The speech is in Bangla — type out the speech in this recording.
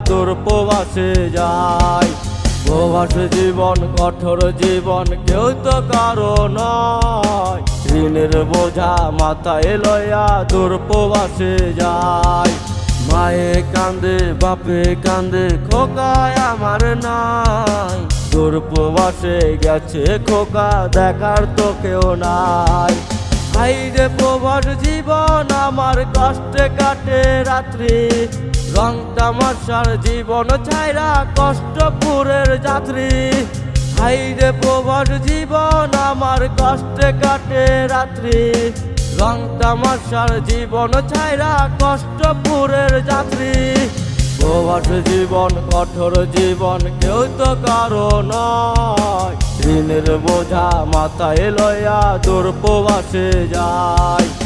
দূর প্রবাসে যায়। প্রবাস জীবন কঠোর জীবন, কেউ তো কারো নয়। ঋণের বোঝা মাথায় লইয়া দূর প্রবাসে যায়। মায়ে কান্দে বাপে কান্দে, খোকায় আমার নাই। দূর প্রবাসে গেছে খোকা, দেখার তো কেউ নাই। হাইরে প্রবাস জীবন আমার, কষ্টে কাটে রাত্রি। রং তামাশার জীবন ছাইরা কষ্টপুরের যাত্রী। হাইরে প্রবাস জীবন আমার, কষ্টে কাটে রাত্রি। রং তামাশার জীবন ছাইরা কষ্টপুরের যাত্রী। প্রবাস জীবন কঠোর জীবন, কেউ তো কারো নয়। ঋণের বোঝা মাথায় লইয়া দূর প্রবাসে যায়।